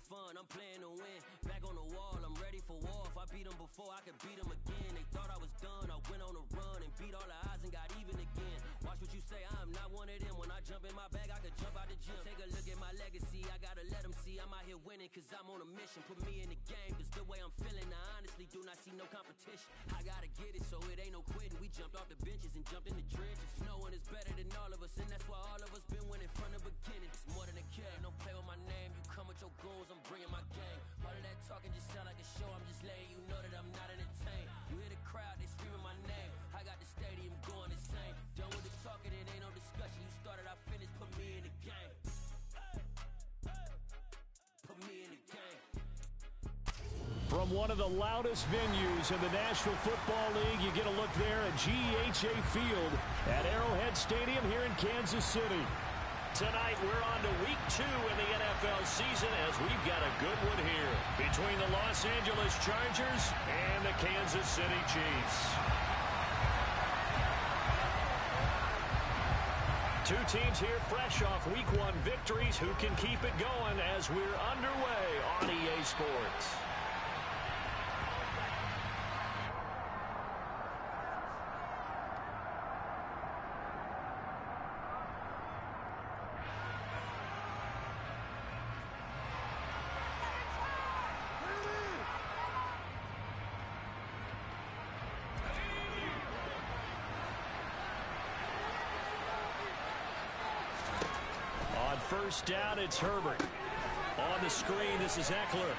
fun, I'm playing to win. Back on the wall, I'm ready for war. If I beat them before, I could beat them again. They thought I was done, I went on a run and beat all the odds and got even again. Watch what you say, I'm not one of them. When I jump in my bag, I could jump out the gym. Take a look at my legacy, I gotta let them see I'm out here winning, cause I'm on a mission. Put me in the game, cause the way I'm feeling, I honestly do not see no competition. I gotta get it, so it ain't no quitting. We jumped off the benches and jumped in the trenches. No one is better than all of us, and that's why all of us been winning from the beginning. It's more than a game, don't play with my name. You come with your goons, I'm bringing my game. All of that talking just sound like a show, I'm just letting you know that I'm not entertained. You hear the crowd, they screaming my name. I got the stadium going insane. Done with the talking, it ain't no discussion. You started, I finished, put me in the game. Put me in the game. From one of the loudest venues in the National Football League, you get a look there at GEHA Field at Arrowhead Stadium here in Kansas City. Tonight, we're on to week 2 in the NFL season as we've got a good one here between the Los Angeles Chargers and the Kansas City Chiefs. Two teams here fresh off week 1 victories. Who can keep it going as we're underway on EA Sports? First down, it's Herbert. On the screen, this is Eckler.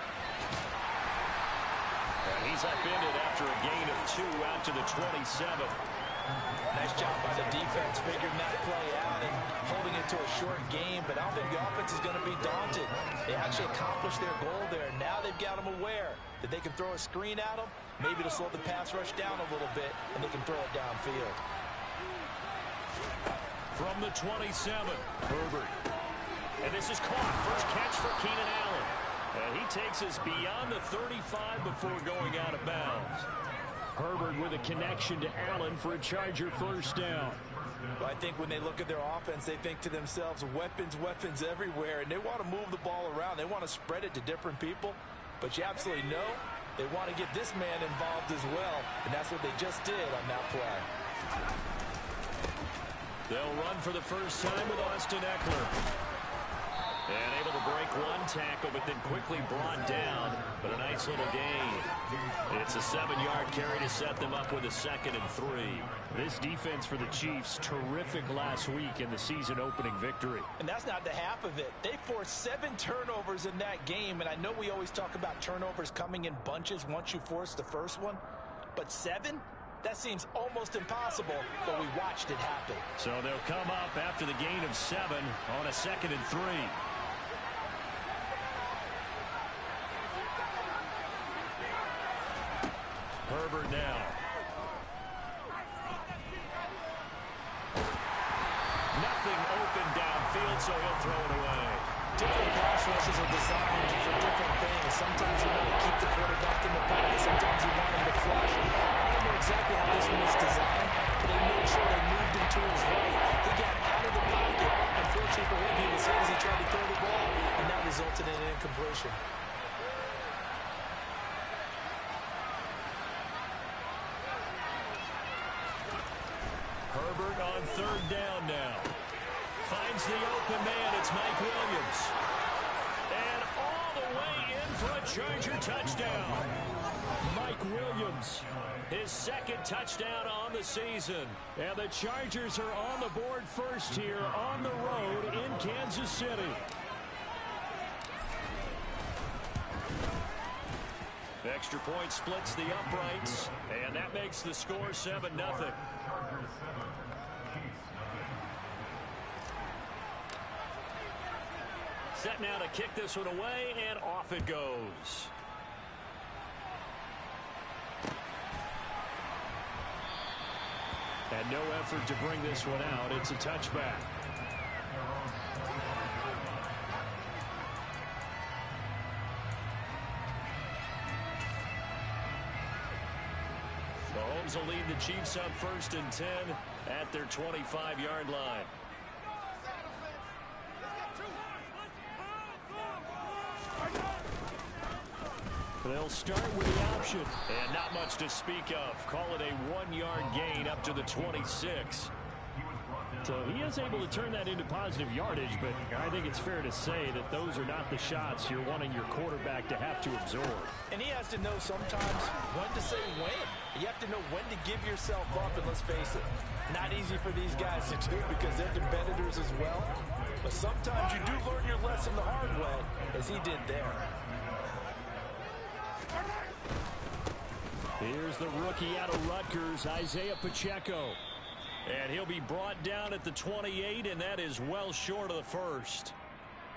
And he's upended after a gain of 2 out to the 27. Nice job by the defense figuring that play out and holding it to a short game, but I don't think the offense is going to be daunted. They actually accomplished their goal there. Now they've got them aware that they can throw a screen at them, maybe to slow the pass rush down a little bit, and they can throw it downfield. From the 27, Herbert. And this is caught. First catch for Keenan Allen. And he takes us beyond the 35 before going out of bounds. Herbert with a connection to Allen for a Charger first down. Well, I think when they look at their offense, they think to themselves, weapons, weapons everywhere. And they want to move the ball around. They want to spread it to different people. But you absolutely know they want to get this man involved as well. And that's what they just did on that play. They'll run for the first time with Austin Eckler. And able to break one tackle, but then quickly brought down. But a nice little gain. It's a 7-yard carry to set them up with a 2nd and 3. This defense for the Chiefs, terrific last week in the season-opening victory. And that's not the half of it. They forced 7 turnovers in that game. And I know we always talk about turnovers coming in bunches once you force the first one. But 7? That seems almost impossible, but we watched it happen. So they'll come up after the gain of 7 on a 2nd and 3. Herbert now. Nothing open downfield, so he'll throw it away. Different pass rushes are designed for different things. Sometimes you want to keep the quarterback in the pocket. Sometimes you want him to flush. I don't know exactly how this one is designed, but they made sure they moved him to his right. He got out of the pocket. Unfortunately for him, he was hit as he tried to throw the ball, and that resulted in an incompletion. Herbert on 3rd down now. Finds the open man. It's Mike Williams. And all the way in for a Charger touchdown. Mike Williams, his 2nd touchdown on the season. And the Chargers are on the board first here on the road in Kansas City. Extra point splits the uprights, and that makes the score 7-0. Set now to kick this one away, and off it goes. And no effort to bring this one out. It's a touchback. Mahomes will lead the Chiefs up 1st and 10 at their 25-yard line. They'll start with the option. And not much to speak of. Call it a 1-yard gain up to the 26. So he is able to turn that into positive yardage, but I think it's fair to say that those are not the shots you're wanting your quarterback to have to absorb. And he has to know sometimes when to say when. You have to know when to give yourself up, and let's face it, not easy for these guys to do because they're competitors as well. But sometimes you do learn your lesson the hard way, as he did there. Here's the rookie out of Rutgers, Isaiah Pacheco. And he'll be brought down at the 28, and that is well short of the first.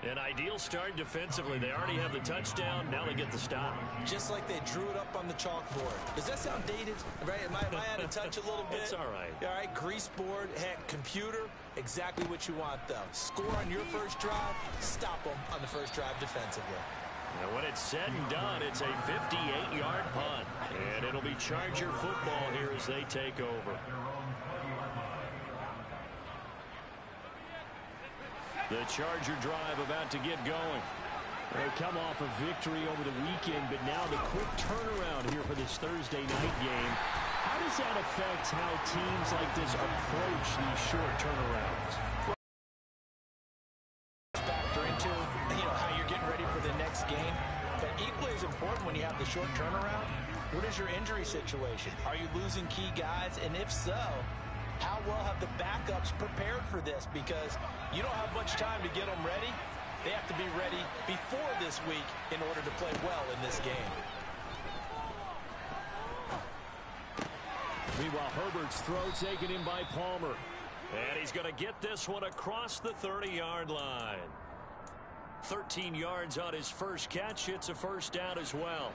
An ideal start defensively. They already have the touchdown. Now they get the stop. Just like they drew it up on the chalkboard. Does that sound dated? Right? Am I out of touch a little bit? It's all right. All right, grease board, heck, computer, exactly what you want, though. Score on your first drive, stop them on the first drive defensively. And when it's said and done, it's a 58-yard punt. And it'll be Charger football here as they take over. The Charger drive about to get going. They come off a victory over the weekend, but now the quick turnaround here for this Thursday night game. How does that affect how teams like this approach these short turnarounds? Factor into, how you're getting ready for the next game. But equally as important when you have the short turnaround, what is your injury situation? Are you losing key guys? And if so, how well have the backups prepared for this? Because you don't have much time to get them ready. They have to be ready before this week in order to play well in this game. Meanwhile, Herbert's throw taken in by Palmer. And he's going to get this one across the 30-yard line. 13 yards on his first catch. It's a first down as well.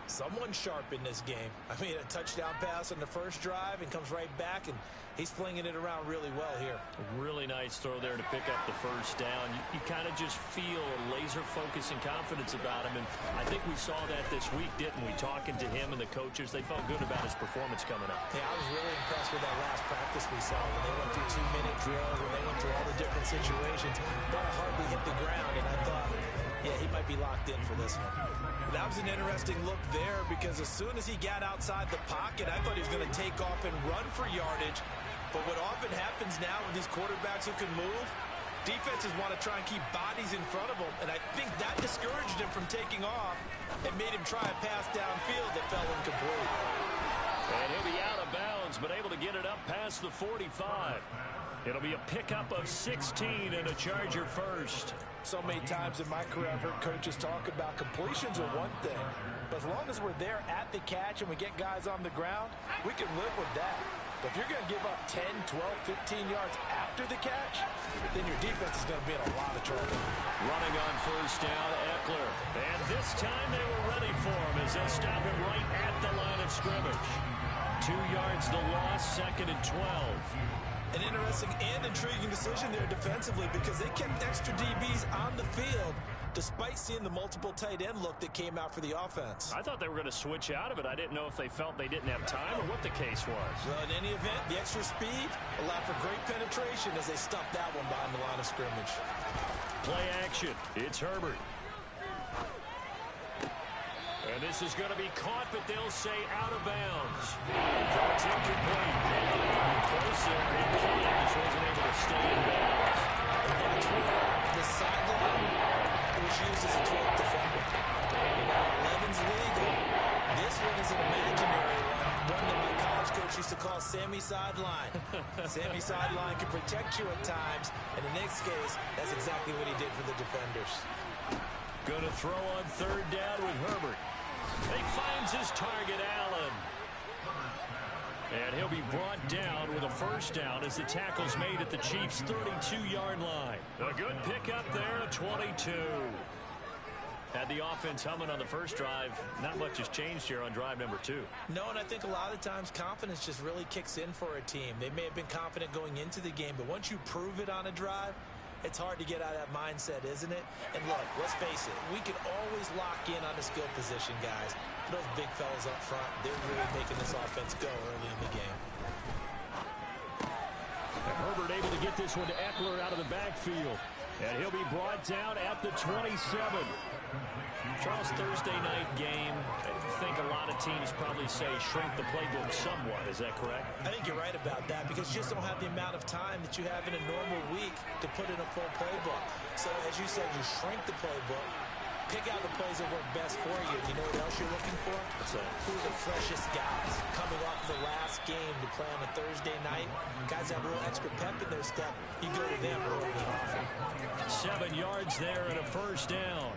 Someone sharp in this game. I mean, a touchdown pass on the first drive and comes right back, and he's flinging it around really well here. Really nice throw there to pick up the first down. You kind of just feel a laser focus and confidence about him, and I think we saw that this week, didn't we? Talking to him and the coaches, they felt good about his performance coming up. Yeah, I was really impressed with that last practice we saw when they went through 2-minute drill, when they went through all the different situations. Ball hardly hit the ground, and I thought, yeah, he might be locked in for this one. That was an interesting look there because as soon as he got outside the pocket, I thought he was going to take off and run for yardage. But what often happens now with these quarterbacks who can move, defenses want to try and keep bodies in front of them. And I think that discouraged him from taking off and made him try a pass downfield that fell incomplete. And he'll be out of bounds, but able to get it up past the 45. It'll be a pickup of 16 and a Charger first. So many times in my career I've heard coaches talk about completions are one thing. But as long as we're there at the catch and we get guys on the ground, we can live with that. But if you're going to give up 10, 12, 15 yards after the catch, then your defense is going to be in a lot of trouble. Running on first down, Eckler. And this time they were ready for him as they stop him right at the line of scrimmage. 2 yards the loss, 2nd and 12. An interesting and intriguing decision there defensively because they kept extra DBs on the field despite seeing the multiple tight end look that came out for the offense. I thought they were going to switch out of it. I didn't know if they felt they didn't have time or what the case was. Well, in any event, the extra speed allowed for great penetration as they stuffed that one behind the line of scrimmage. Play action. It's Herbert. And this is going to be caught, but they'll say out of bounds. It's incomplete. Close there. Incomplete. Just wasn't able to stay in bounds. And that's where the sideline was used as a 12th defender. And now 11's legal. This one is an imaginary one that my college coach used to call Sammy Sideline. Sammy Sideline can protect you at times, and in this case, that's exactly what he did for the defenders. Going to throw on third down with Herbert. He finds his target, Allen. And he'll be brought down with a first down as the tackle's made at the Chiefs' 32-yard line. A good pickup there at 22. Had the offense humming on the first drive. Not much has changed here on drive number 2. No, and I think a lot of times confidence just really kicks in for a team. They may have been confident going into the game, but once you prove it on a drive, it's hard to get out of that mindset, isn't it? And look, let's face it, we can always lock in on the skill position, guys. Those big fellas up front, they're really making this offense go early in the game. And Herbert able to get this one to Eckler out of the backfield. And he'll be brought down at the 27. Charles, Thursday night game, I think a lot of teams probably say shrink the playbook somewhat. Is that correct? I think you're right about that because you just don't have the amount of time that you have in a normal week to put in a full playbook. So, as you said, you shrink the playbook, pick out the plays that work best for you. You know what else you're looking for? What's that? Who are the freshest guys coming off the last game to play on a Thursday night? Guys that have a little extra pep in their step, you go to them early and often. 7 yards there and a first down.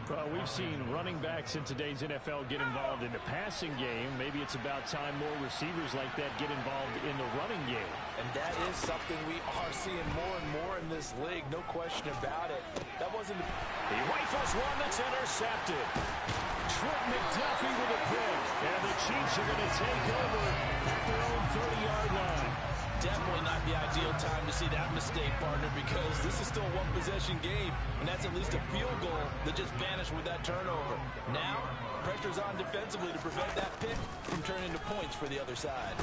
Well, we've seen running backs in today's NFL get involved in the passing game. Maybe it's about time more receivers like that get involved in the running game. And that is something we are seeing more and more in this league. No question about it. That wasn't... He rifles one that's intercepted. Trent McDuffie with a pick. And the Chiefs are going to take over at their own 30-yard line. Definitely not the ideal time to see that mistake, partner, because this is still a one-possession game, and that's at least a field goal that just vanished with that turnover. Now, pressure's on defensively to prevent that pick from turning into points for the other side.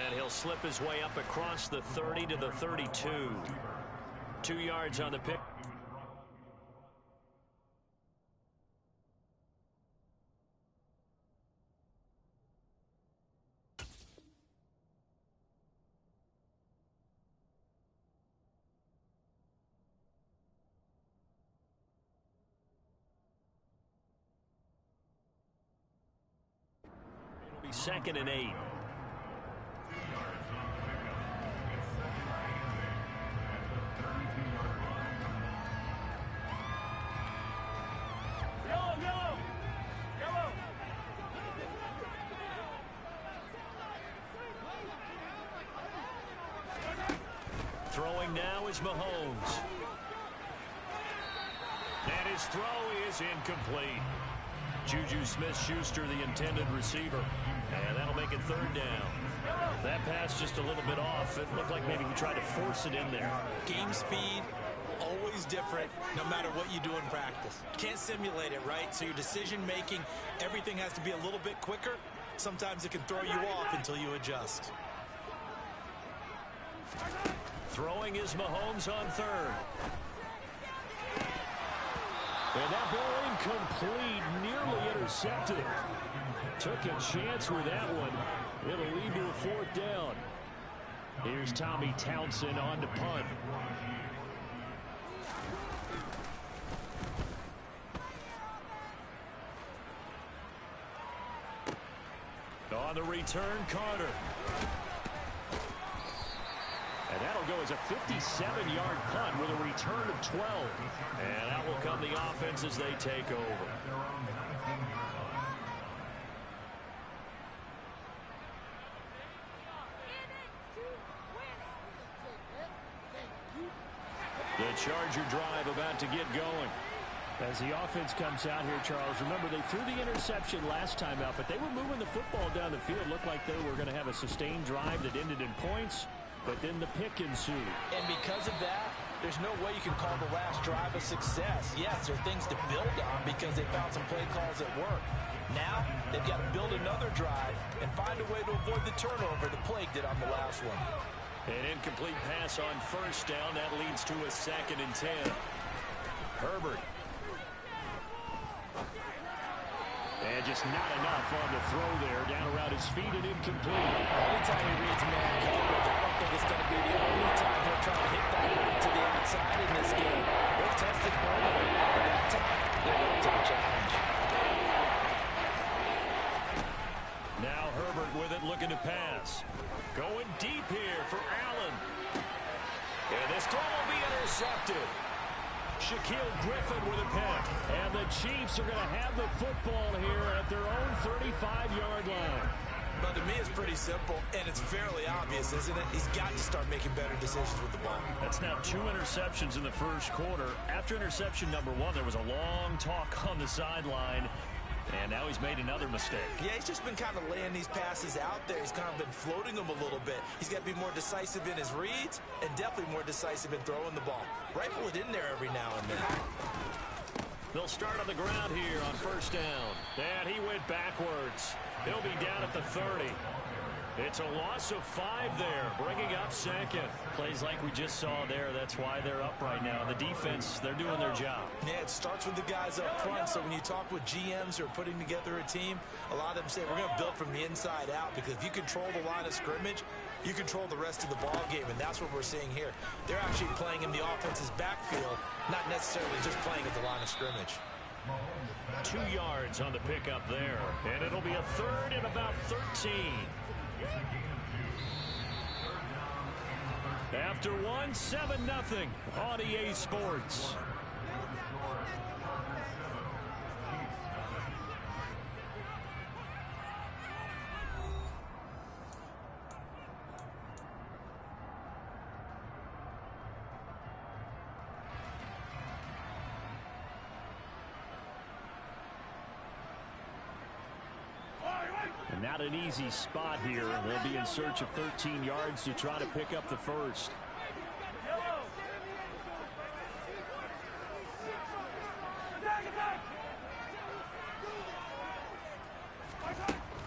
And he'll slip his way up across the 30 to the 32. 2 yards on the pick. It'll be 2nd and 8. Throwing now is Mahomes. And his throw is incomplete. Juju Smith-Schuster, the intended receiver. And that'll make it 3rd down. That pass just a little bit off. It looked like maybe he tried to force it in there. Game speed, always different, no matter what you do in practice. Can't simulate it, right? So your decision-making, everything has to be a little bit quicker. Sometimes it can throw you off until you adjust. Throwing is Mahomes on 3rd. And that ball incomplete, nearly intercepted. Took a chance with that one. It'll lead to a 4th down. Here's Tommy Townsend on to punt. On the return, Carter. And that'll go as a 57-yard punt with a return of 12. And that will come the offense as they take over. The Charger drive about to get going. As the offense comes out here, Charles, remember they threw the interception last time out, but they were moving the football down the field. Looked like they were going to have a sustained drive that ended in points. But then the pick ensued. And because of that, there's no way you can call the last drive a success. Yes, there are things to build on because they found some play calls that work. Now, they've got to build another drive and find a way to avoid the turnover the Plague did on the last one. An incomplete pass on 1st down. That leads to a 2nd and 10. Herbert. And just not enough on the throw there. Down around his feet and incomplete. Anytime he reads man coverage, I don't think it's going to be the only time he'll try to hit that route to the outside in this game. They've tested perimeter, but that time they're up to the challenge. Now Herbert with it, looking to pass. Going deep here for Allen. And this throw will be intercepted. Shaquille Griffin with a pick. And the Chiefs are going to have the football here at their own 35-yard line. But to me, it's pretty simple, and it's fairly obvious, isn't it? He's got to start making better decisions with the ball. That's now 2 interceptions in the first quarter. After interception number 1, there was a long talk on the sideline. And now he's made another mistake. Yeah, he's just been kind of laying these passes out there. He's kind of been floating them a little bit. He's got to be more decisive in his reads and definitely more decisive in throwing the ball. Rifle it in there every now and then. They'll start on the ground here on 1st down. And he went backwards. He'll be down at the 30. It's a loss of 5 there, bringing up second. Plays like we just saw there. That's why they're up right now. The defense, they're doing their job. Yeah, it starts with the guys up front. So when you talk with GMs who are putting together a team, a lot of them say we're going to build from the inside out, because if you control the line of scrimmage, you control the rest of the ball game, and that's what we're seeing here. They're actually playing in the offense's backfield, not necessarily just playing at the line of scrimmage. 2 yards on the pickup there, and it'll be a third and about 13. After 1, 7-0 on EA Sports. And not an easy spot here. They'll be in search of 13 yards to try to pick up the first.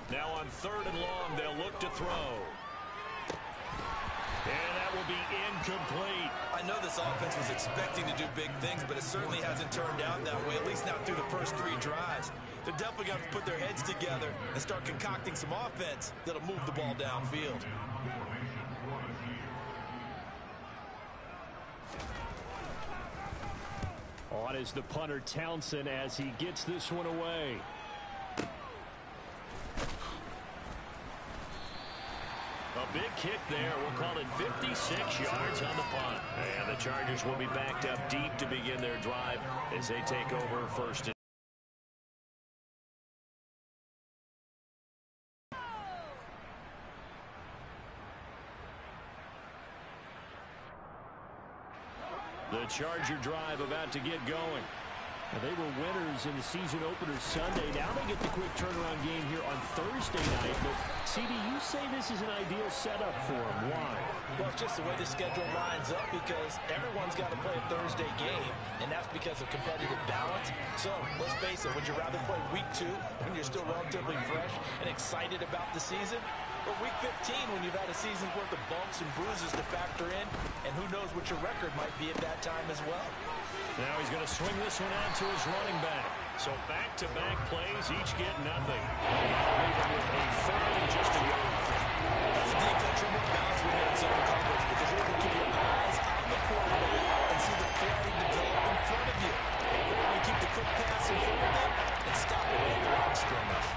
Now on 3rd and long, they'll look to throw. And that will be incomplete. I know this offense was expecting to do big things, but it certainly hasn't turned out that way, at least not through the first 3 drives. They're definitely going to put their heads together and start concocting some offense that'll move the ball downfield. On is the punter Townsend as he gets this one away. A big kick there. We'll call it 56 yards on the punt. And the Chargers will be backed up deep to begin their drive as they take over first and the Charger drive about to get going. Now, they were winners in the season opener Sunday. Now they get the quick turnaround game here on Thursday night. But, CD, you say this is an ideal setup for them. Why? Well, it's just the way the schedule lines up, because everyone's got to play a Thursday game, and that's because of competitive balance. So, let's face it, would you rather play week 2 when you're still relatively fresh and excited about the season? Or week 15 when you've had a season's worth of bumps and bruises to factor in, and who knows what your record might be at that time as well. Now he's going to swing this one out to his running back. So back-to-back plays, each get nothing. Leave him with a third and just a yard. The defense will balance with that zone coverage, because you're able to keep your eyes on the quarterback and see the play develop in front of you. You're able to keep the quick pass in front of them and stop it at the line of scrimmage.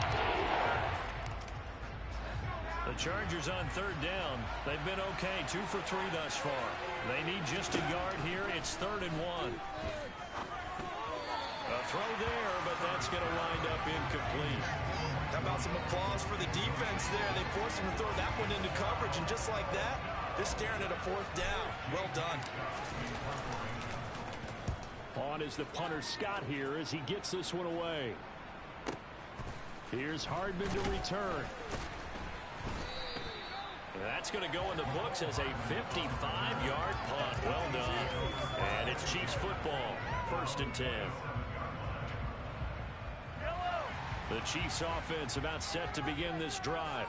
The Chargers on 3rd down. They've been okay, 2 for 3 thus far. They need just a yard here. It's 3rd and 1. A throw there, but that's going to wind up incomplete. How about some applause for the defense there? They forced him to throw that one into coverage, and just like that, they're staring at a 4th down. Well done. On is the punter Scott here as he gets this one away. Here's Hardman to return. That's going to go in the books as a 55-yard punt. Well done. And it's Chiefs football. 1st and 10. The Chiefs offense about set to begin this drive.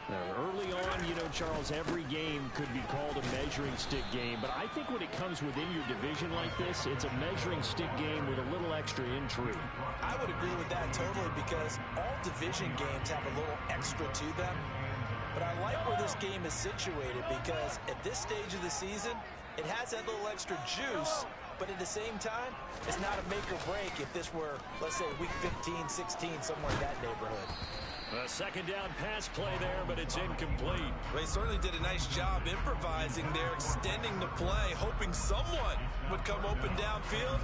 Now, early on, you know, Charles, every game could be called a measuring stick game. But I think when it comes within your division like this, it's a measuring stick game with a little extra intrigue. I would agree with that totally, because all division games have a little extra to them. But I like where this game is situated, because at this stage of the season, it has that little extra juice, but at the same time, it's not a make or break if this were, let's say, week 15, 16, somewhere in that neighborhood. A 2nd down pass play there, but it's incomplete. They certainly did a nice job improvising there, extending the play, hoping someone would come open downfield,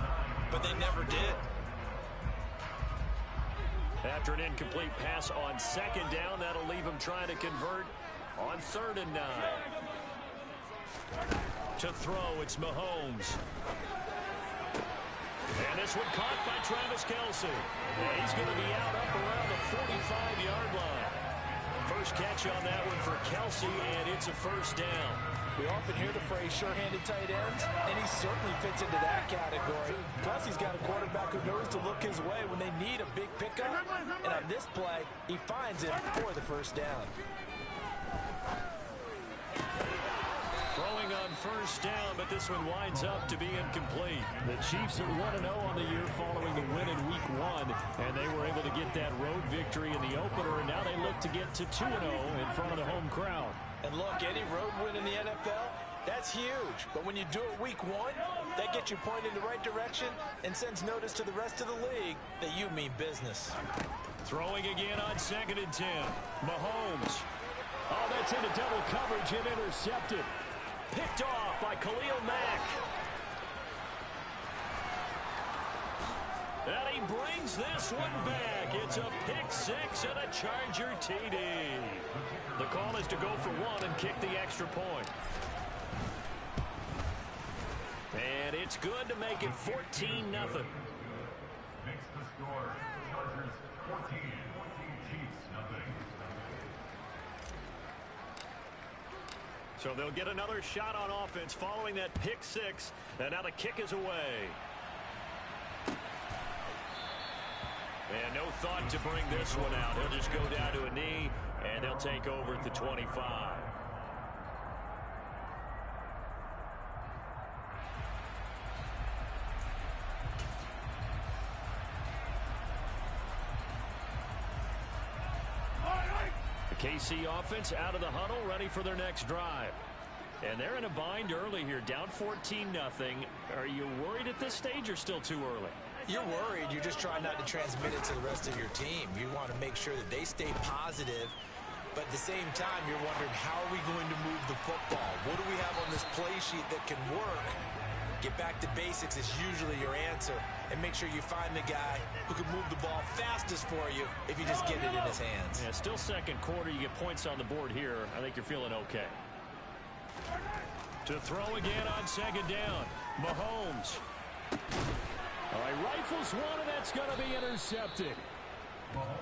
but they never did. After an incomplete pass on 2nd down, that'll leave him trying to convert on 3rd and 9. To throw, it's Mahomes. And this one caught by Travis Kelce. And he's going to be out up around the 45-yard line. First catch on that one for Kelce, and it's a 1st down. We often hear the phrase sure-handed tight ends, and he certainly fits into that category. Plus, he's got a quarterback who knows to look his way when they need a big pickup. And on this play, he finds it for the 1st down. first down, but this one winds up to be incomplete. The Chiefs are 1-0 on the year following the win in Week 1, and they were able to get that road victory in the opener, and now they look to get to 2-0 in front of the home crowd. And look, any road win in the NFL, that's huge. But when you do it Week 1, that gets you pointed in the right direction and sends notice to the rest of the league that you mean business. Throwing again on 2nd and 10. Mahomes. Oh, that's into double coverage and intercepted. Picked off by Khalil Mack. And he brings this one back. It's a pick six and a Charger TD. The call is to go for one and kick the extra point. And it's good to make it 14-0. Makes the score. Chargers 14, Chiefs nothing. So they'll get another shot on offense following that pick six. And now the kick is away. And no thought to bring this one out. He'll just go down to a knee, and they'll take over at the 25. The KC offense out of the huddle, ready for their next drive. And they're in a bind early here, down 14-0. Are you worried at this stage or still too early? You're worried. You're just trying not to transmit it to the rest of your team. You want to make sure that they stay positive, but at the same time, you're wondering, how are we going to move the football? What do we have on this play sheet that can work? Get back to basics is usually your answer, and make sure you find the guy who can move the ball fastest for you if you just get it in his hands. Yeah, still second quarter. You get points on the board here. I think you're feeling okay. To throw again on 2nd down. Mahomes. All right, rifles one, and that's going to be intercepted.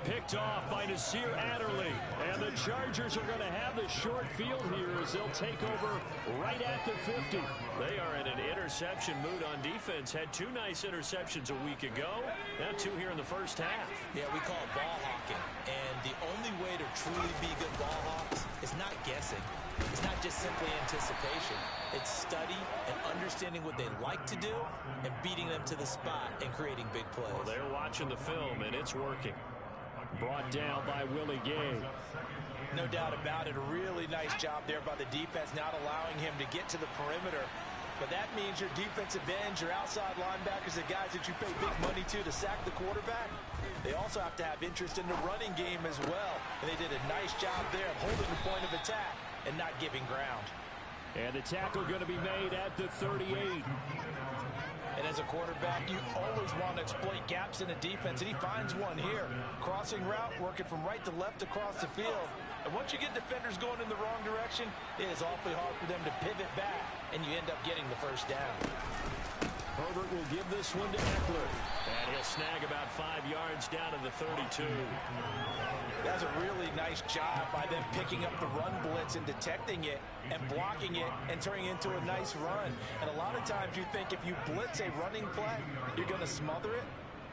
Picked off by Nasir Adderley. And the Chargers are going to have the short field here as they'll take over right at the 50. They are in an interception mood on defense. Had two nice interceptions a week ago. Now two here in the first half. Yeah, we call it ball hawking. And the only way to truly be good ball hawks is not guessing. It's not just simply anticipation. It's study and understanding what they like to do and beating them to the spot and creating big plays. Well, they're watching the film, and it's working. Brought down by Willie Gay. No doubt about it. A really nice job there by the defense, not allowing him to get to the perimeter. But that means your defensive ends, your outside linebackers, the guys that you pay big money to sack the quarterback, they also have to have interest in the running game as well. And they did a nice job there of holding the point of attack and not giving ground. And the tackle going to be made at the 38. And as a quarterback, you always want to exploit gaps in the defense, and he finds one here. Crossing route, working from right to left across the field. And once you get defenders going in the wrong direction, it is awfully hard for them to pivot back, and you end up getting the first down. Herbert will give this one to Eckler. And he'll snag about 5 yards down to the 32. That's a really nice job by them picking up the run blitz and detecting it and blocking it and turning it into a nice run. And a lot of times you think if you blitz a running play, you're going to smother it.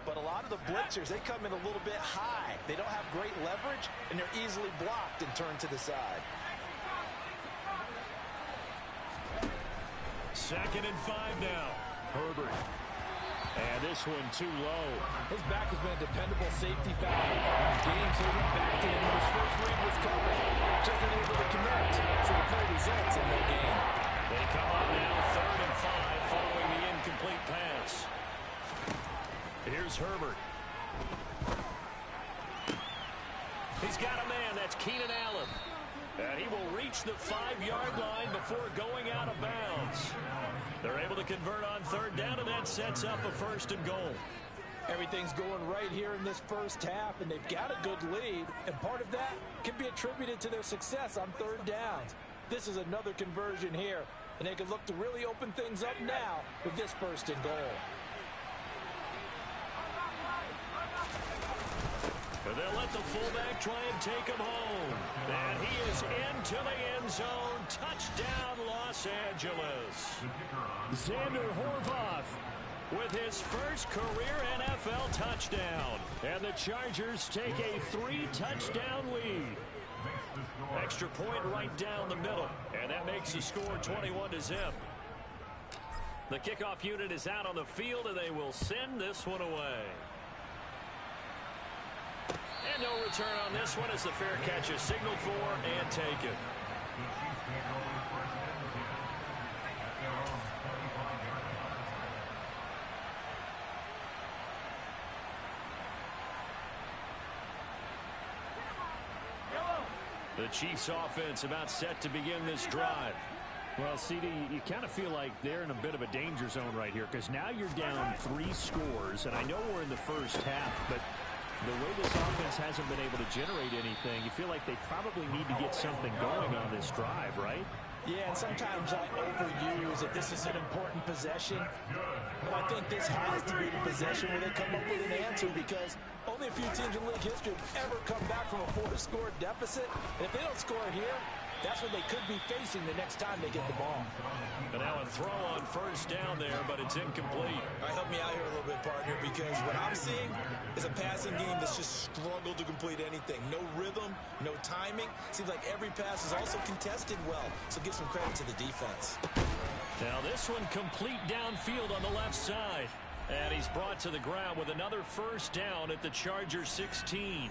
But a lot of the blitzers, they come in a little bit high. They don't have great leverage, and they're easily blocked and turned to the side. 2nd and 5 now. Herbert. And this one too low. His back has been a dependable safety valve all game, so he went back to him when his first read was covered. Just unable to connect, so the play results in no gain. They come up now 3rd and 5 following the incomplete pass. Here's Herbert. He's got a man. That's Keenan Allen. And he will reach the 5-yard line before going out of bounds. They're able to convert on 3rd down, and that sets up a 1st and goal. Everything's going right here in this first half, and they've got a good lead, and part of that can be attributed to their success on 3rd downs. This is another conversion here, and they can look to really open things up now with this 1st and goal. And they'll let the fullback try and take him home. And he is into the end zone. Touchdown, Los Angeles. Xander Horvath with his first career NFL touchdown. And the Chargers take a 3-touchdown lead. Extra point right down the middle, and that makes the score 21-0. The kickoff unit is out on the field, and they will send this one away. And no return on this one as the fair catch is signaled for and taken. The Chiefs offense about set to begin this drive. Well, CD, you kind of feel like they're in a bit of a danger zone right here because now you're down 3 scores, and I know we're in the first half, but the way this offense hasn't been able to generate anything, you feel like they probably need to get something going on this drive, right? Yeah, and sometimes I overuse that this is an important possession. But I think this has to be the possession where they come up with an answer because only a few teams in league history have ever come back from a 4-score deficit. And if they don't score here, that's what they could be facing the next time they get the ball. And now a throw on first down there, but it's incomplete. All right, help me out here a little bit, partner, because what I'm seeing is a passing game that's just struggled to complete anything. No rhythm, no timing. Seems like every pass is also contested well, so give some credit to the defense. Now this one complete downfield on the left side. And he's brought to the ground with another first down at the Chargers 16.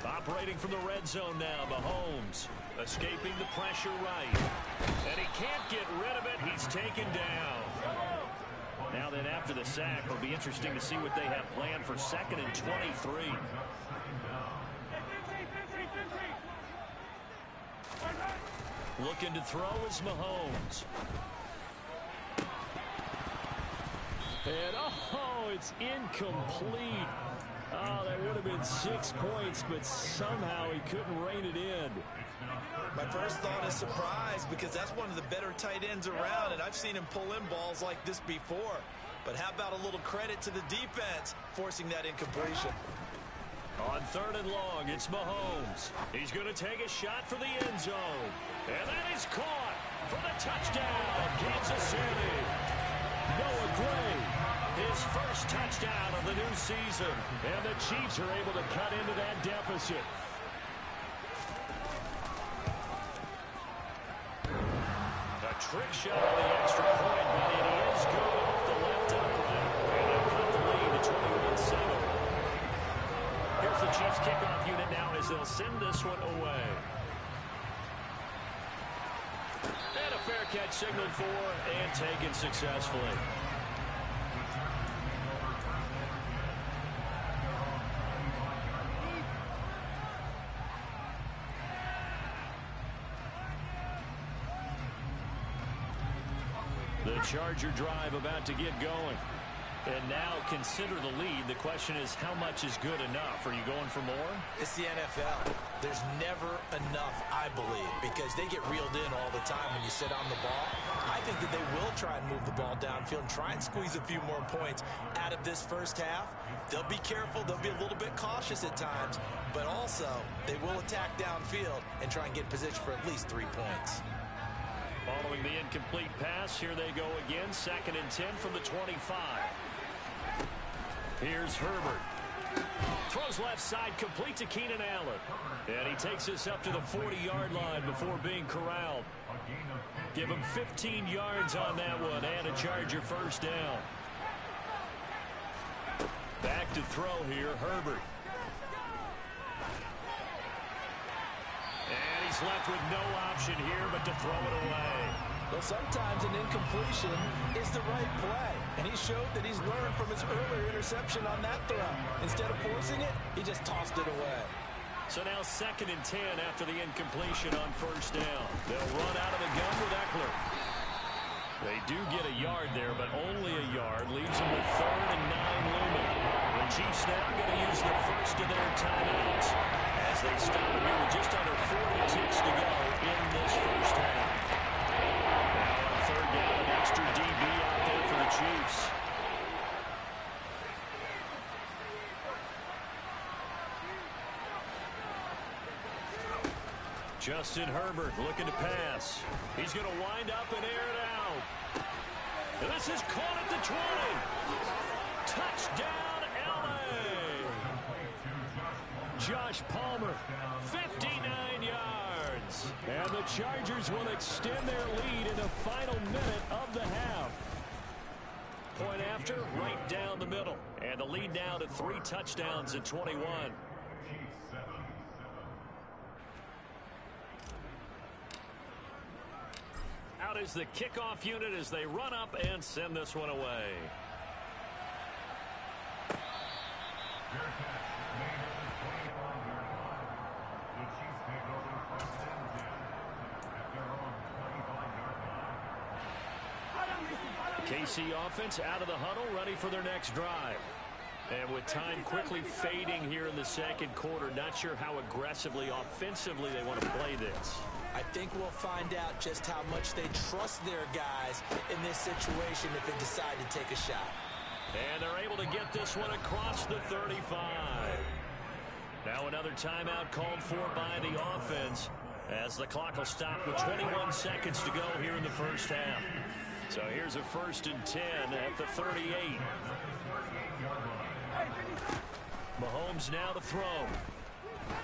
Operating from the red zone now, Mahomes escaping the pressure right. And he can't get rid of it. He's taken down. Now then, after the sack, it'll be interesting to see what they have planned for 2nd and 23. Looking to throw is Mahomes. And, oh, it's incomplete. Oh, that would have been 6 points, but somehow he couldn't rein it in. My first thought is surprise because that's one of the better tight ends around, and I've seen him pull in balls like this before. But how about a little credit to the defense forcing that incompletion? On 3rd and long, it's Mahomes. He's going to take a shot for the end zone. And that is caught for the touchdown, Kansas City. Noah Gray, his first touchdown of the new season. And the Chiefs are able to cut into that deficit. A trick shot on the extra point, but it is good off the left upright. And they'll cut the lead to 21-7. Here's the Chiefs kickoff unit now as they'll send this one away. And a fair catch signaled for and taken successfully. The Charger drive about to get going. And now consider the lead. The question is, how much is good enough? Are you going for more? It's the NFL. There's never enough, I believe, because they get reeled in all the time when you sit on the ball. I think that they will try and move the ball downfield and try and squeeze a few more points out of this first half. They'll be careful. They'll be a little bit cautious at times, but also they will attack downfield and try and get position for at least 3 points. Following the incomplete pass, here they go again. 2nd and 10 from the 25. Here's Herbert. Throws left side, complete to Keenan Allen. And he takes this up to the 40-yard line before being corralled. Give him 15 yards on that one and a Charger first down. Back to throw here, Herbert. And he's left with no option here but to throw it away. Well, sometimes an incompletion is the right play. And he showed that he's learned from his earlier interception on that throw. Instead of forcing it, he just tossed it away. So now 2nd and 10 after the incompletion on first down. They'll run out of the gun with Eckler. They do get a yard there, but only a yard. Leaves them with 3rd and 9 looming. The Chiefs now going to use the first of their timeouts as they stop it here with just under 40 ticks to go in this first half. Now on 3rd down, an extra DB out there for the Chiefs. Justin Herbert looking to pass. He's going to wind up and air it out. And this is caught at the 20. Touchdown, L.A. Josh Palmer, 59 yards. And the Chargers will extend their lead in the final minute of the half. Point after, right down the middle. And the lead now to 3 touchdowns at 21. Out is the kickoff unit as they run up and send this one away. KC offense out of the huddle, ready for their next drive. And with time quickly fading here in the second quarter, not sure how aggressively, offensively they want to play this. I think we'll find out just how much they trust their guys in this situation if they decide to take a shot. And they're able to get this one across the 35. Now another timeout called for by the offense as the clock will stop with 21 seconds to go here in the first half. So here's a 1st and 10 at the 38. Mahomes now to throw.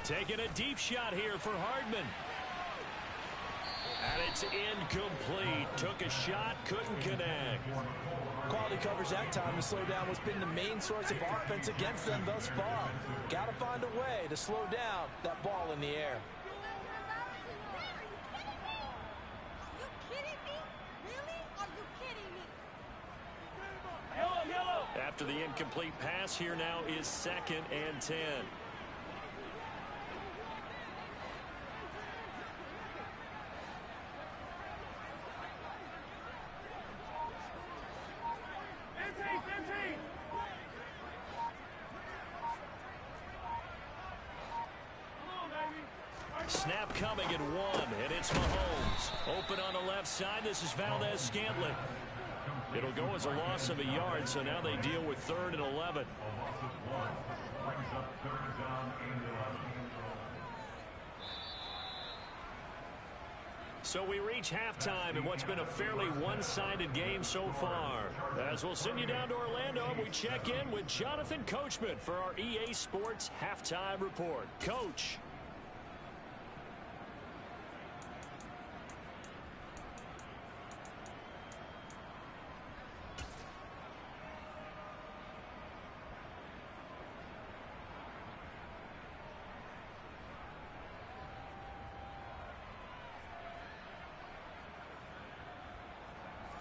Taking a deep shot here for Hardman. And it's incomplete. Took a shot, couldn't connect. Quality coverage that time to slow down what's been the main source of offense against them thus far. Got to find a way to slow down that ball in the air. After the incomplete pass, here now is 2nd and 10. Snap coming at 1, and it's Mahomes. Open on the left side. This is Valdez-Scantling. It'll go as a loss of a yard, so now they deal with 3rd and 11. So we reach halftime in what's been a fairly one-sided game so far. As we'll send you down to Orlando, we check in with Jonathan Coachman for our EA Sports Halftime Report. Coach.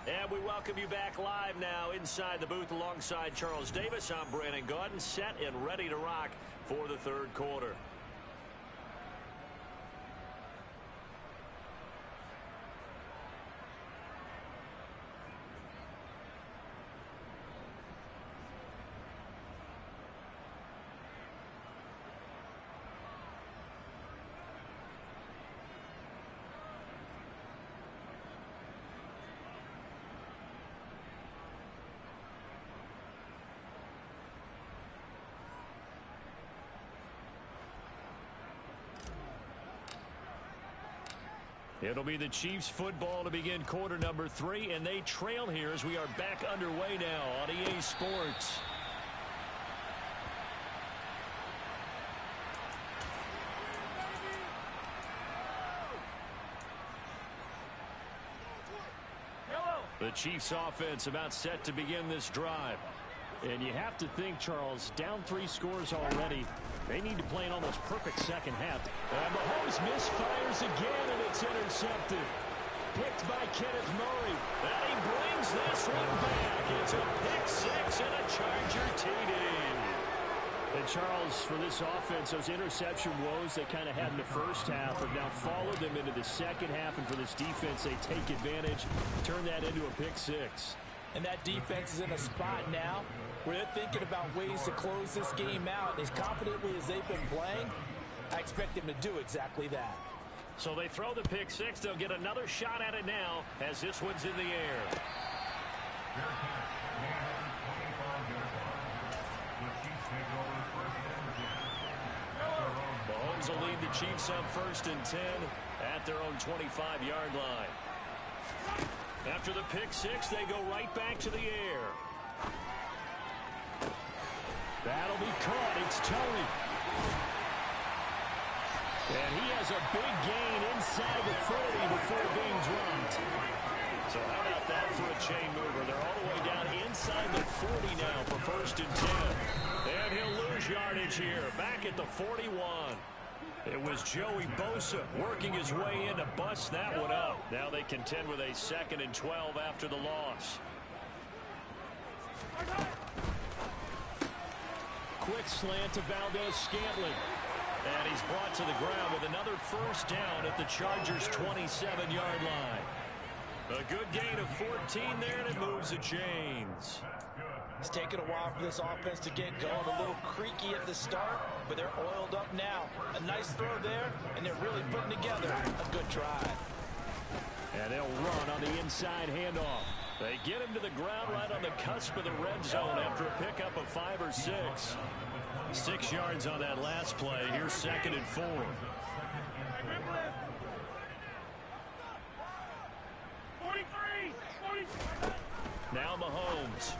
And we welcome you back live now inside the booth alongside Charles Davis. I'm Brandon Gaudin, set and ready to rock for the 3rd quarter. It'll be the Chiefs football to begin quarter number 3, and they trail here as we are back underway now on EA Sports. The Chiefs offense about set to begin this drive. And you have to think, Charles, down 3 scores already. They need to play an almost perfect second half. And Mahomes misfires again, and it's intercepted. Picked by Kenneth Murray. And he brings this one back. It's a pick 6 and a Charger TD. And Charles, for this offense, those interception woes they kind of had in the first half have now followed them into the second half. And for this defense, they take advantage, turn that into a pick 6. And that defense is in a spot now where they're thinking about ways to close this game out. As confidently as they've been playing, I expect them to do exactly that. So they throw the pick 6. They'll get another shot at it now as this one's in the air. Mahomes Bills will lead the Chiefs on 1st and 10 at their own 25-yard line. After the pick six, they go right back to the air. That'll be caught. It's Tony. And he has a big gain inside the 40 before being dropped. So how about that for a chain mover? They're all the way down inside the 40 now for 1st and 10. And he'll lose yardage here, back at the 41. It was Joey Bosa working his way in to bust that one up. Now they contend with a 2nd and 12 after the loss. Quick slant to Valdez-Scantling. And he's brought to the ground with another 1st down at the Chargers' 27-yard line. A good gain of 14 there, and it moves the chains. It's taken a while for this offense to get going. A little creaky at the start, but they're oiled up now. A nice throw there, and they're really putting together a good drive. And they'll run on the inside handoff. They get him to the ground right on the cusp of the red zone after a pickup of 5 or 6. 6 yards on that last play. Here's 2nd and 4. Now Mahomes.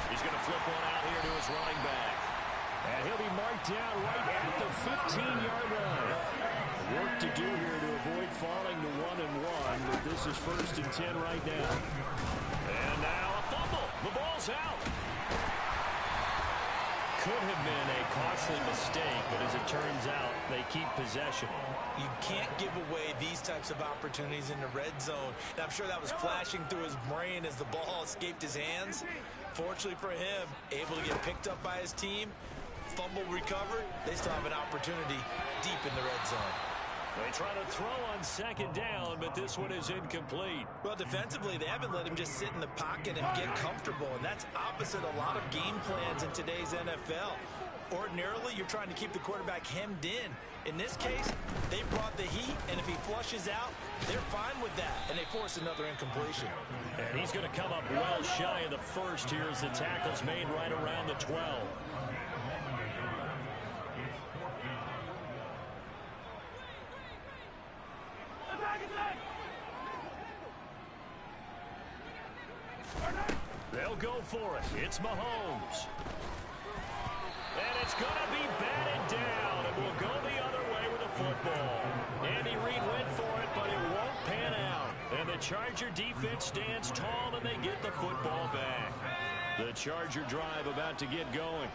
He's going to flip one out here to his running back. And he'll be marked down right at the 15-yard line. Work to do here to avoid falling to 1-1, but this is 1st and 10 right now. And now a fumble. The ball's out. Could have been a costly mistake, but as it turns out, they keep possession. You can't give away these types of opportunities in the red zone. And I'm sure that was flashing through his brain as the ball escaped his hands. Fortunately for him, able to get picked up by his team, fumble recovered. They still have an opportunity deep in the red zone. They try to throw on 2nd down, but this one is incomplete. Well, defensively, they haven't let him just sit in the pocket and get comfortable, and that's opposite a lot of game plans in today's NFL. Ordinarily, you're trying to keep the quarterback hemmed in. In this case, they brought the heat, and if he flushes out, they're fine with that, and they force another incompletion. And he's going to come up well shy of the 1st here as the tackle's made right around the 12. They'll go for it. It's Mahomes. And it's going to be batted down, and we'll go the other way with the football. Andy Reid went for it, but it won't pan out. And the Charger defense stands tall, and they get the football back. The Charger drive about to get going.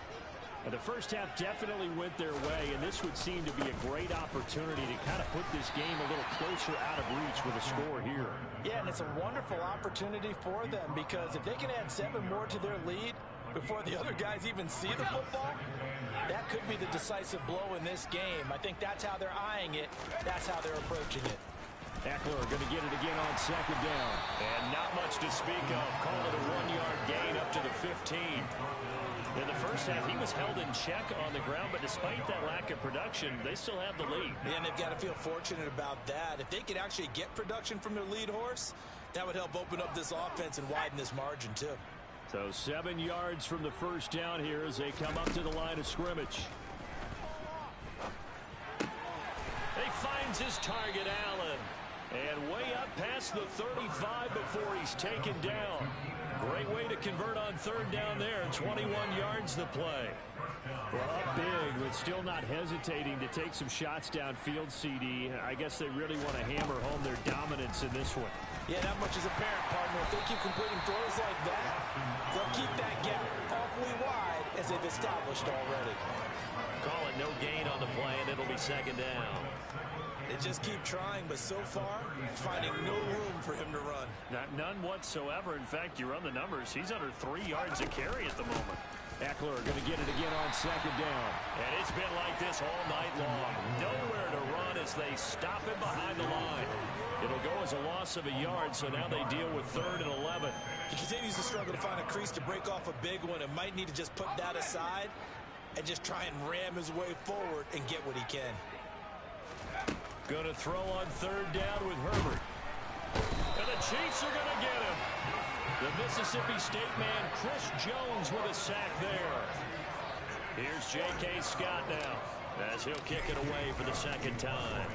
And the first half definitely went their way, and this would seem to be a great opportunity to kind of put this game a little closer out of reach with a score here. Yeah, and it's a wonderful opportunity for them because if they can add 7 more to their lead before the other guys even see the football, that could be the decisive blow in this game. I think that's how they're eyeing it. That's how they're approaching it. Eckler going to get it again on 2nd down. And not much to speak of. Call it a 1-yard gain up to the 15. In the first half, he was held in check on the ground, but despite that lack of production, they still have the lead. Yeah, and they've got to feel fortunate about that. If they could actually get production from their lead horse, that would help open up this offense and widen this margin, too. So 7 yards from the 1st down here as they come up to the line of scrimmage. He finds his target, Allen. And way up past the 35 before he's taken down. Great way to convert on 3rd down there. 21 yards the play. Well, up big, but still not hesitating to take some shots downfield, CD. I guess they really want to hammer home their dominance in this one. Yeah, that much is apparent, partner. If they keep completing throws like that, they'll keep that gap awfully wide as they've established already. Call it no gain on the play, and it'll be 2nd down. They just keep trying, but so far, finding no room for him to run. None whatsoever. In fact, you run the numbers. He's under 3 yards a carry at the moment. Eckler going to get it again on 2nd down. And it's been like this all night long. Nowhere to run as they stop him behind the line. It'll go as a loss of a yard, so now they deal with 3rd and 11. He continues to struggle to find a crease to break off a big one and might need to just put that aside and just try and ram his way forward and get what he can. Going to throw on 3rd down with Herbert. And the Chiefs are going to get him. The Mississippi State man, Chris Jones, with a sack there. Here's J.K. Scott now. as he'll kick it away for the second time.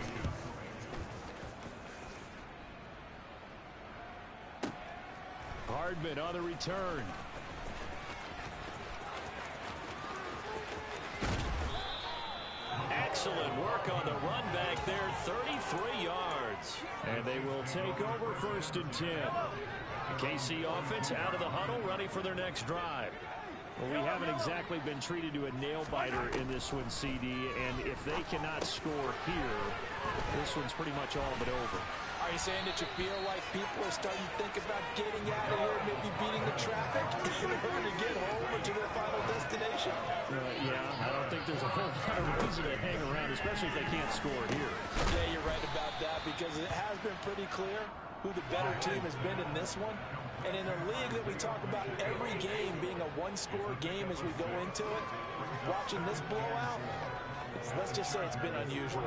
Hardman on the return. Excellent work on the run back there, 33 yards. And they will take over 1st and 10. The KC offense out of the huddle, ready for their next drive. Well, we haven't exactly been treated to a nail-biter in this one, CD, and if they cannot score here, this one's pretty much all but over. Are you saying that you feel like people are starting to think about getting out of here, maybe beating the traffic in order to get home or to their final destination? Yeah, I don't think there's a whole lot of reason to hang around, especially if they can't score here. Yeah, you're right about that, because it has been pretty clear who the better team has been in this one. And in a league that we talk about every game being a one-score game as we go into it, watching this blowout, let's just say it's been unusual.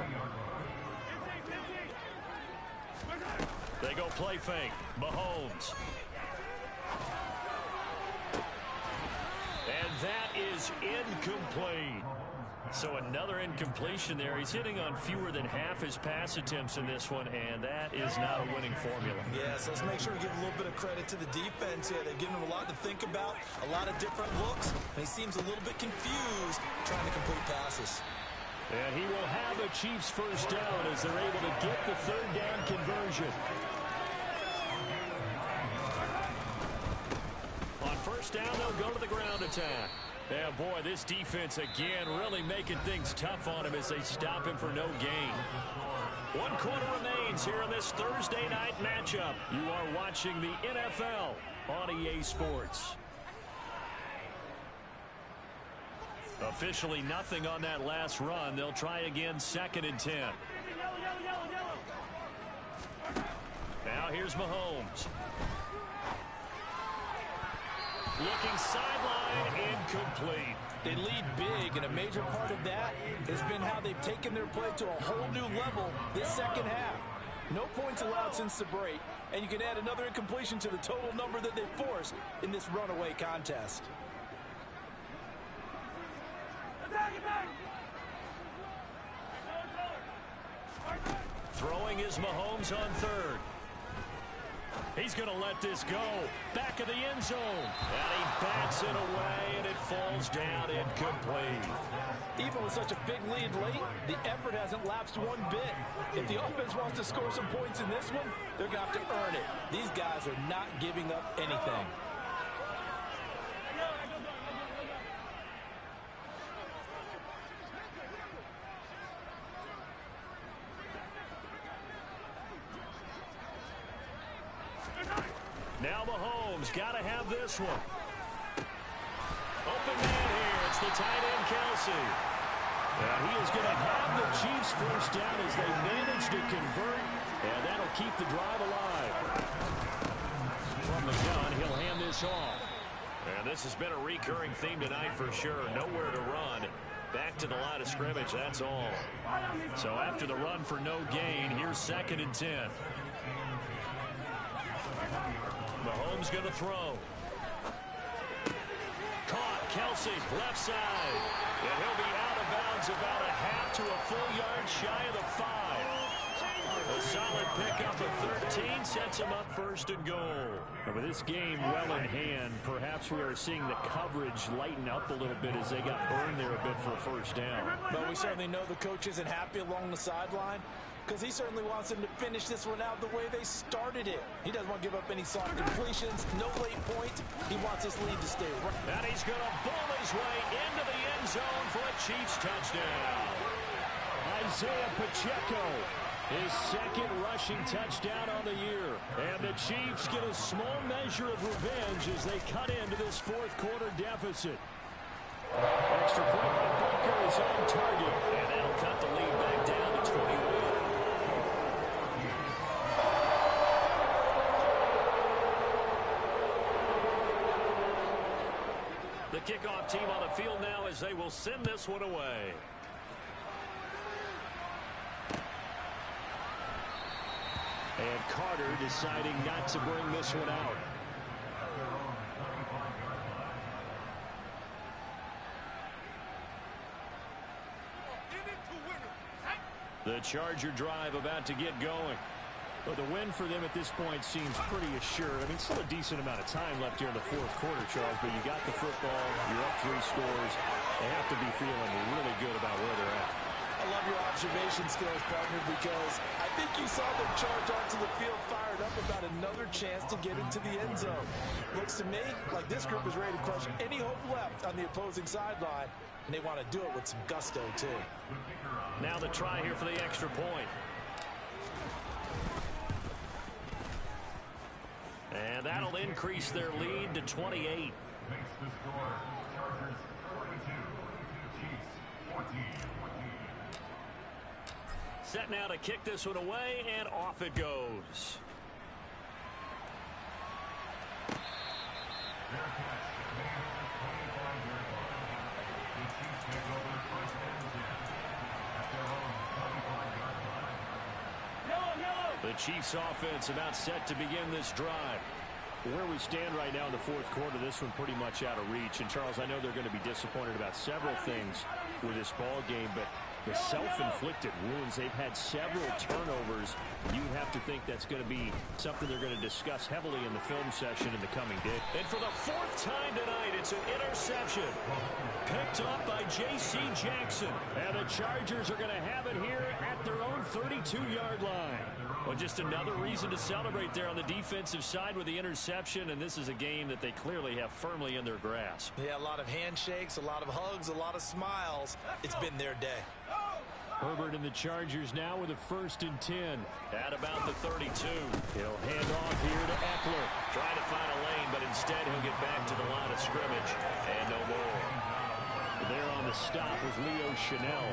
They go play fake. Mahomes. And that is incomplete. So another incompletion there. He's hitting on fewer than half his pass attempts in this one, and that is not a winning formula. Yeah, so let's make sure we give a little bit of credit to the defense here. They've given him a lot to think about, a lot of different looks, and he seems a little bit confused trying to complete passes. And he will have a Chiefs first down as they're able to get the 3rd down conversion. On 1st down, they'll go to the ground attack. Yeah, boy, this defense again really making things tough on him as they stop him for no gain. 1 quarter remains here in this Thursday night matchup. You are watching the NFL on EA Sports. Officially nothing on that last run. They'll try again, 2nd and 10. Now here's Mahomes. Looking sideline, incomplete. They lead big, and a major part of that has been how they've taken their play to a whole new level this second half. No points allowed since the break, and you can add another incompletion to the total number that they forced in this runaway contest. Throwing is Mahomes on 3rd. He's going to let this go. Back of the end zone. And he bats it away, and it falls down incomplete. Even with such a big lead late, the effort hasn't lapsed one bit. If the offense wants to score some points in this one, they're going to have to earn it. These guys are not giving up anything. Now Mahomes got to have this one. Open man here. It's the tight end, Kelsey. And he is going to have the Chiefs first down as they manage to convert, and that'll keep the drive alive. From the gun, he'll hand this off. And this has been a recurring theme tonight for sure. Nowhere to run. Back to the line of scrimmage, that's all. So after the run for no gain, here's 2nd and 10. Mahomes going to throw. Caught. Kelsey, left side. And he'll be out of bounds about a half to a full yard shy of the 5. A solid pickup of 13 sets him up 1st and goal. And with this game well in hand, perhaps we are seeing the coverage lighten up a little bit as they got burned there a bit for a 1st down. But we certainly know the coach isn't happy along the sideline, because he certainly wants them to finish this one out the way they started it. He doesn't want to give up any soft completions, no late points. He wants this lead to stay right. And he's going to bull his way into the end zone for a Chiefs touchdown. Isaiah Pacheco, his 2nd rushing touchdown on the year. And the Chiefs get a small measure of revenge as they cut into this 4th quarter deficit. Extra point by Butker is on target, and that'll cut the lead back down to 21. The kickoff team on the field now as they will send this one away. And Carter deciding not to bring this one out. The Charger drive about to get going. Well, the win for them at this point seems pretty assured. I mean, still a decent amount of time left here in the fourth quarter, Charles, but you got the football, you're up 3 scores. They have to be feeling really good about where they're at. I love your observation skills, partner, because I think you saw them charge onto the field fired up about another chance to get into the end zone. Looks to me like this group is ready to crush any hope left on the opposing sideline, and they want to do it with some gusto, too. Now the try here for the extra point. And that'll increase their lead to 28. Makes the score. Chargers 42. Chiefs 14. Set now to kick this one away, and off it goes. Their catch made on the 25-yard line. The Chiefs take over first and 10 at their own 25-yard line. The Chiefs offense about set to begin this drive. Where we stand right now in the fourth quarter, this one pretty much out of reach. And, Charles, I know they're going to be disappointed about several things with this ball game, but the self-inflicted wounds, they've had several turnovers. You'd have to think that's going to be something they're going to discuss heavily in the film session in the coming day. And for the 4th time tonight, it's an interception. Picked up by J.C. Jackson. And the Chargers are going to have it here at their own 32-yard line. Well, just another reason to celebrate there on the defensive side with the interception, and this is a game that they clearly have firmly in their grasp. Yeah, a lot of handshakes, a lot of hugs, a lot of smiles. It's been their day. Herbert and the Chargers now with a 1st and 10 at about the 32. He'll hand off here to Eckler. Trying to find a lane, but instead he'll get back to the line of scrimmage. And no more. There on the stop was Leo Chanel.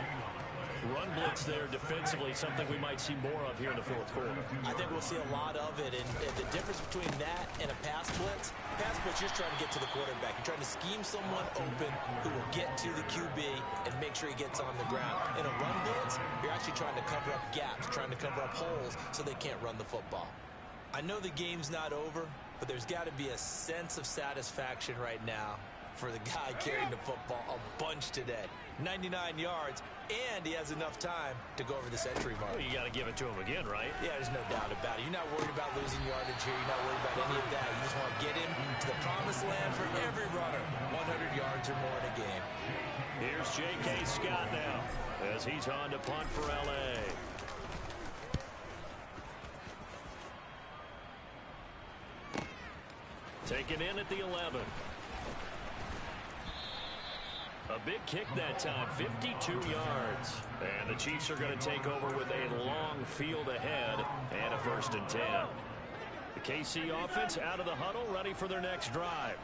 Run blitz there defensively, something we might see more of here in the fourth quarter. I think we'll see a lot of it, and the difference between that and a pass blitz, you're just trying to get to the quarterback. You're trying to scheme someone open who will get to the QB and make sure he gets on the ground. In a run blitz, you're actually trying to cover up gaps, trying to cover up holes so they can't run the football. I know the game's not over, but there's got to be a sense of satisfaction right now for the guy carrying the football a bunch today. 99 yards, and he has enough time to go over the century mark. Well, you got to give it to him again, right? Yeah, there's no doubt about it. You're not worried about losing yardage here. You're not worried about any of that. You just want to get him to the promised land for every runner. 100 yards or more in a game. Here's J.K. Scott now as he's on to punt for L.A. Taken in at the 11. A big kick that time, 52 yards. And the Chiefs are going to take over with a long field ahead and a 1st and 10. The KC offense out of the huddle, ready for their next drive.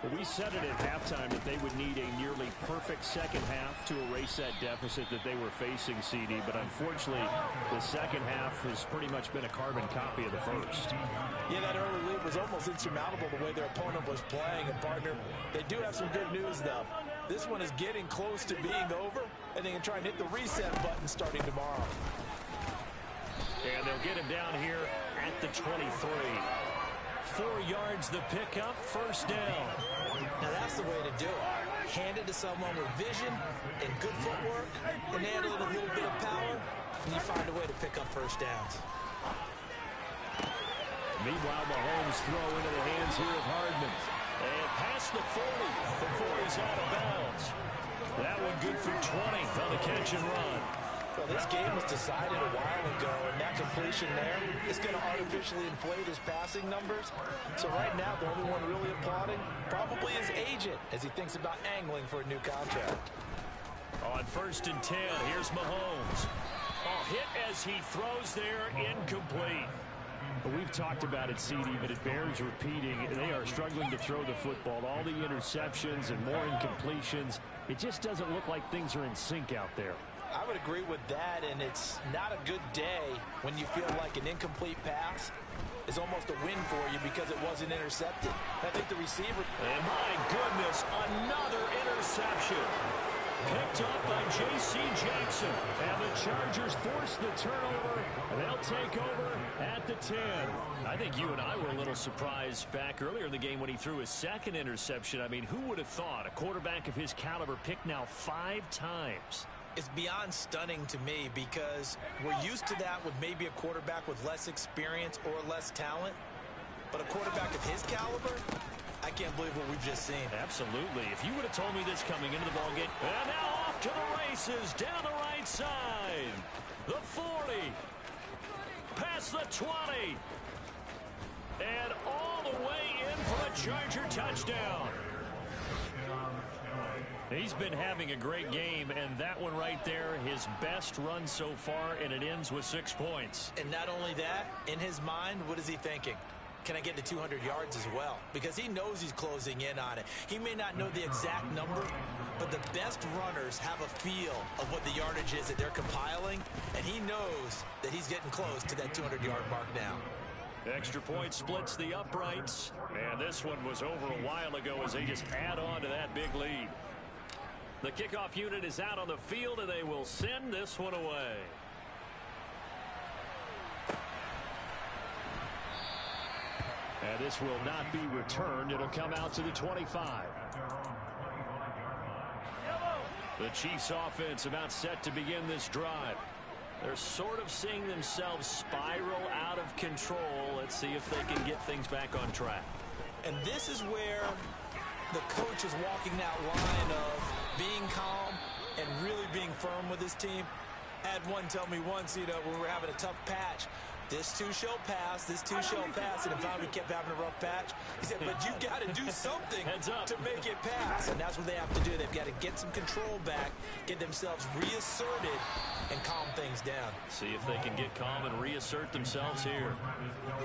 Well, we said it at halftime that they would need a nearly perfect second half to erase that deficit that they were facing, CD. But unfortunately, the second half has pretty much been a carbon copy of the first. Yeah, that early lead was almost insurmountable the way their opponent was playing. And, partner, they do have some good news, though. This one is getting close to being over, and they can try and hit the reset button starting tomorrow. And they'll get him down here at the 23. 4 yards the pickup, 1st down. Now that's the way to do it. Hand it to someone with vision and good footwork, and add a little bit of power, and you find a way to pick up 1st downs. Meanwhile, Mahomes throw into the hands here of Hardman. And past the 40 before he's out of bounds. That one good for 20 on the catch and run. Well, this game was decided a while ago, and that completion there is going to artificially inflate his passing numbers. So right now, the only one really applauding probably his agent as he thinks about angling for a new contract. On 1st and 10, here's Mahomes. Hit as he throws there, incomplete. We've talked about it, CD, but it bears repeating. They are struggling to throw the football. All the interceptions and more incompletions. It just doesn't look like things are in sync out there. I would agree with that, and it's not a good day when you feel like an incomplete pass is almost a win for you because it wasn't intercepted. I think the receiver... And my goodness, another interception. Picked up by J.C. Jackson. And the Chargers force the turnover, and they'll take over at the 10. I think you and I were a little surprised back earlier in the game when he threw his 2nd interception. I mean, who would have thought a quarterback of his caliber picked now 5 times? It's beyond stunning to me because we're used to that with maybe a quarterback with less experience or less talent. But a quarterback of his caliber, I can't believe what we've just seen. Absolutely. If you would have told me this coming into the ballgame. And now off to the races down the right side. The 40. Past the 20. And all the way in for a Charger touchdown. He's been having a great game, and that one right there, his best run so far, and it ends with 6 points. And not only that, in his mind, what is he thinking? Can I get to 200 yards as well? Because he knows he's closing in on it. He may not know the exact number, but the best runners have a feel of what the yardage is that they're compiling, and he knows that he's getting close to that 200-yard mark now. Extra point splits the uprights, and this one was over a while ago as they just add on to that big lead. The kickoff unit is out on the field, and they will send this one away. And this will not be returned. It'll come out to the 25. The Chiefs offense about set to begin this drive. They're sort of seeing themselves spiral out of control. Let's see if they can get things back on track. And this is where the coach is walking that line of being calm and really being firm with his team. Had one tell me once, when we're having a tough patch, this too shall pass, this too shall pass, and if we kept having a rough patch, he said, but you got to do something to make it pass, and that's what they have to do. They've got to get some control back, get themselves reasserted, and calm things down. See if they can get calm and reassert themselves here.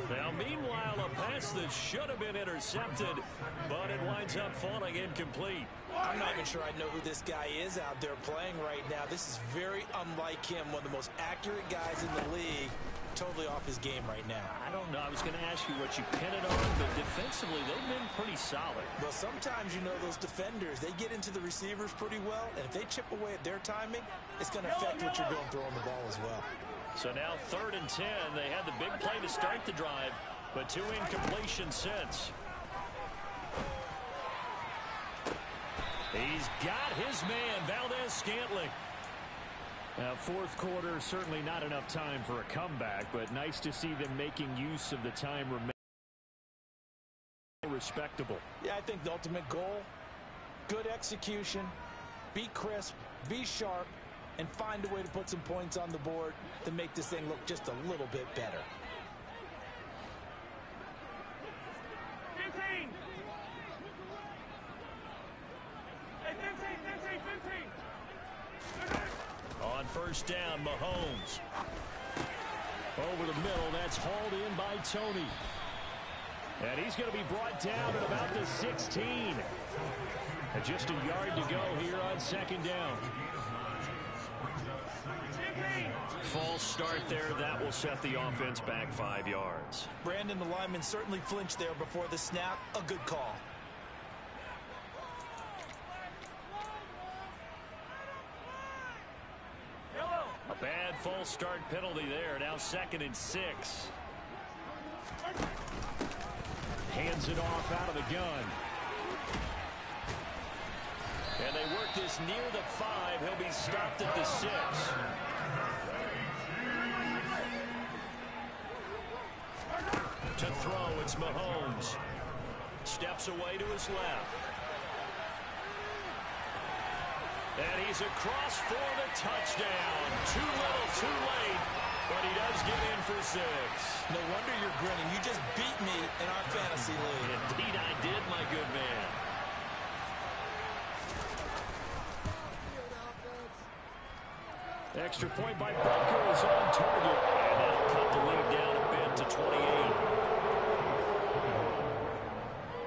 Now, meanwhile, a pass that should have been intercepted, but it winds up falling incomplete. I'm not even sure I know who this guy is out there playing right now. This is very unlike him, one of the most accurate guys in the league. Totally off his game right now. I don't know. I was going to ask you what you pin it on, but defensively, they've been pretty solid. Well, sometimes, those defenders, they get into the receivers pretty well, and if they chip away at their timing, it's going to affect what you're doing throwing the ball as well. So now 3rd and 10. They had the big play to start the drive, but 2 incompletions since. He's got his man, Valdez-Scantling. Now, 4th quarter, certainly not enough time for a comeback, but nice to see them making use of the time remaining. Respectable. Yeah, I think the ultimate goal, good execution, be crisp, be sharp, and find a way to put some points on the board to make this thing look just a little bit better. 15! Hey, 15! On 1st down, Mahomes. Over the middle, that's hauled in by Tony. And he's going to be brought down at about the 16. And just a yard to go here on 2nd down. False start there. That will set the offense back 5 yards. Brandon, the lineman certainly flinched there before the snap. A good call. A bad false start penalty there. Now 2nd and 6. Hands it off out of the gun. And they work this near the 5. He'll be stopped at the 6. To throw, it's Mahomes. Steps away to his left. And he's across for the touchdown. Too little, too late, but he does get in for 6. No wonder you're grinning. You just beat me in our fantasy league. Indeed I did, my good man. Extra point by Butker is on target. And that'll cut the lead down a bit to 28.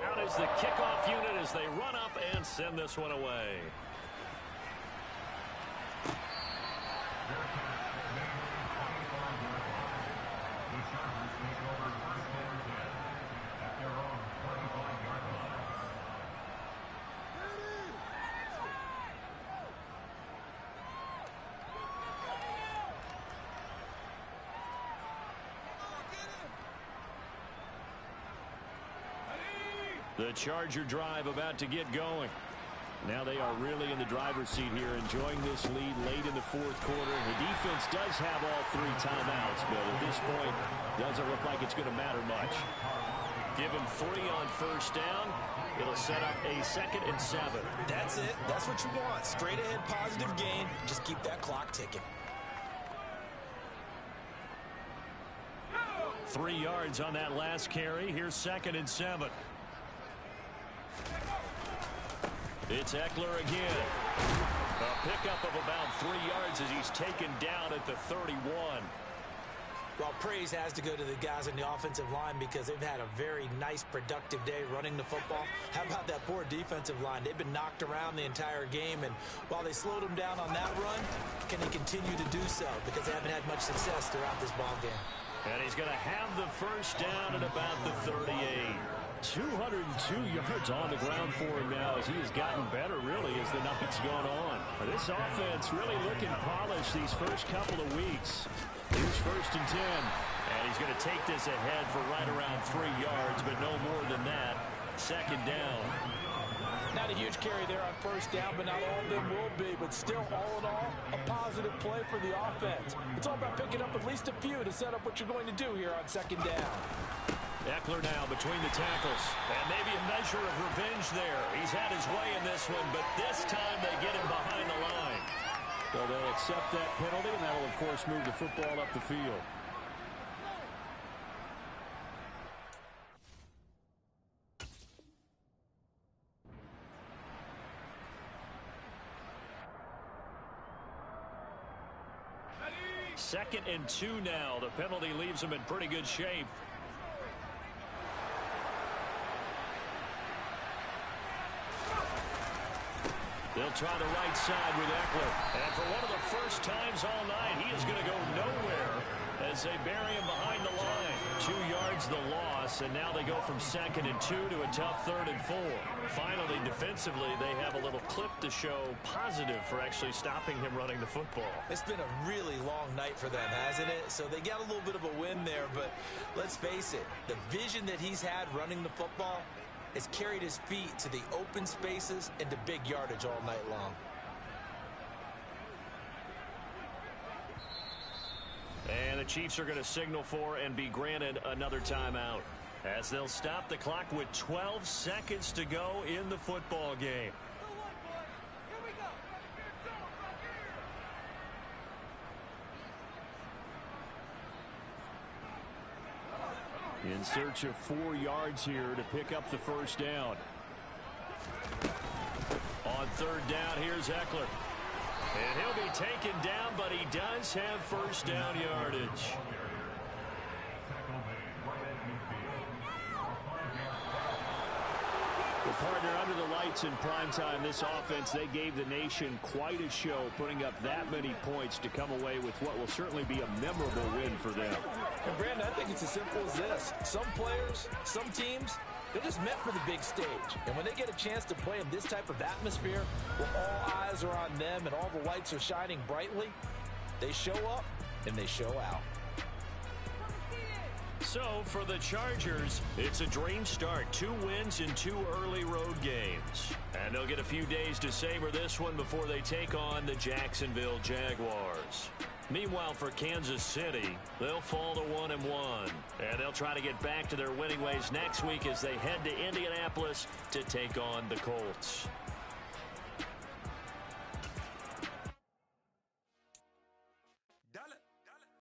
Out is the kickoff unit as they run up and send this one away. The Charger drive about to get going. Now they are really in the driver's seat here, enjoying this lead late in the fourth quarter. The defense does have all 3 timeouts, but at this point, doesn't look like it's going to matter much. Give him 3 on first down. It'll set up a 2nd and 7. That's it. That's what you want. Straight ahead positive gain. Just keep that clock ticking. 3 yards on that last carry. Here's 2nd and 7. It's Eckler again. A pickup of about 3 yards as he's taken down at the 31. Well, praise has to go to the guys in the offensive line because they've had a very nice, productive day running the football. How about that poor defensive line? They've been knocked around the entire game, and while they slowed them down on that run, can they continue to do so? Because they haven't had much success throughout this ball game. And he's going to have the first down at about the 38. 202 yards on the ground for him now as he has gotten better, really, as the night's gone on. This offense really looking polished these first couple of weeks. Here's 1st and 10. And he's going to take this ahead for right around 3 yards, but no more than that. 2nd down. Not a huge carry there on first down, but not all of them will be. But still, all in all, a positive play for the offense. It's all about picking up at least a few to set up what you're going to do here on 2nd down. Eckler now between the tackles. And maybe a measure of revenge there. He's had his way in this one, but this time they get him behind the line. So they'll accept that penalty, and that will, of course, move the football up the field. Second and 2 now. The penalty leaves them in pretty good shape. They'll try the right side with Eckler. And for one of the first times all night, he is going to go nowhere as they bury him behind the line. 2 yards the loss, and now they go from 2nd and 2 to a tough 3rd and 4. Finally, defensively, they have a little clip to show positive for actually stopping him running the football. It's been a really long night for them, hasn't it? So they got a little bit of a win there, but let's face it, the vision that he's had running the football has carried his feet to the open spaces and to big yardage all night long. And the Chiefs are going to signal for and be granted another timeout as they'll stop the clock with 12 seconds to go in the football game. In search of 4 yards here to pick up the first down. On 3rd down, here's Eckler. And he'll be taken down, but he does have first down yardage. Well, partner, under the lights in primetime, this offense, they gave the nation quite a show, putting up that many points to come away with what will certainly be a memorable win for them. And Brandon, I think it's as simple as this. Some players, some teams, they're just meant for the big stage. And when they get a chance to play in this type of atmosphere, where all eyes are on them and all the lights are shining brightly, they show up and they show out. So, for the Chargers, it's a dream start. 2 wins in 2 early road games. And they'll get a few days to savor this one before they take on the Jacksonville Jaguars. Meanwhile, for Kansas City, they'll fall to 1-1. And they'll try to get back to their winning ways next week as they head to Indianapolis to take on the Colts.